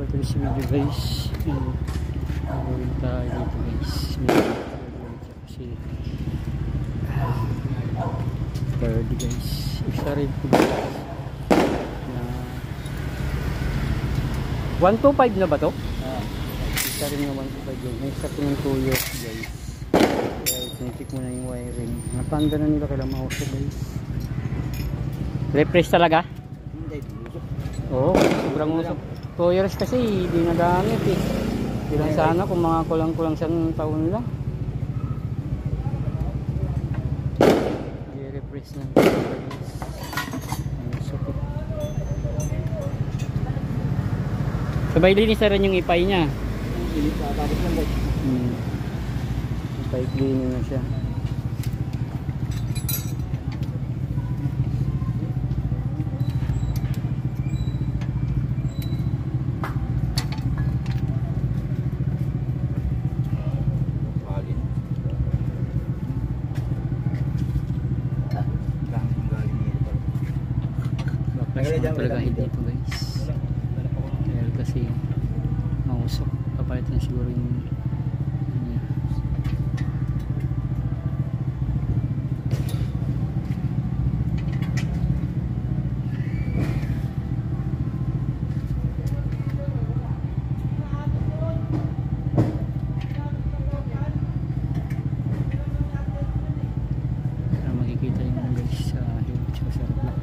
Patuloy si video guys. Gawin tayo dito guys. Kasi birdie guys. Isa rin po guys. 125 na ba to? Isa rin na 125 yun. May start ng 2 years guys. Kaya tinitik mo na yung wiring. Napanda na nila kailang mausap guys. Refresh talaga? Oo, sobrang usap. 2 years kasi hindi nagamit eh. Hindi lang sana kung mga kulang-kulang siyang taon lang. I-refresh na. Sabay linis na rin yung ipay niya. Ipay cleaning na siya. Talaga hindi ito guys. Dahil kasi mausok. Kapalit na siguro yung para makikita yung guys sa sarap.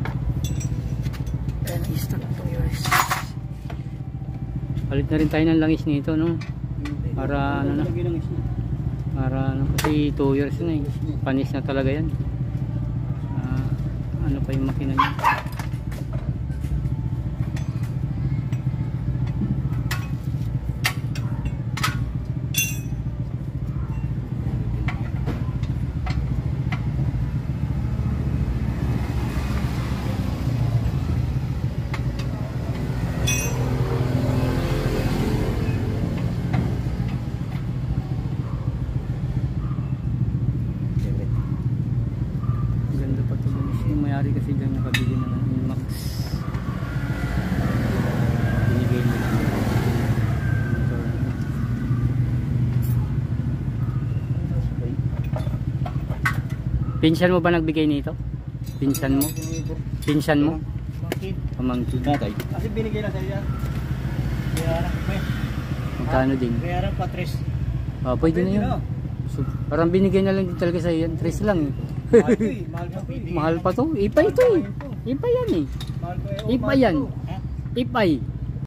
Palit na rin tayo ng langis nito, no? Para ano na? Para ano, kasi 2 years na eh. Panis na talaga yan. Ano pa yung makina niya? Mayari kasi dyan nakabili na ng Max. Binigay nila. Pinsan mo ba nagbigay nito? Pinsan mo? Pinsan mo? Pamangkin. Kasi binigay na sa'yo yan. Magkano din? Kaya patres. Pwede na yun. So, parang binigay na lang din talaga sa'yo yan. 3 lang eh. Mahal pa to. Ipay to eh. Ipay yan eh. Ipay yan. Ipay.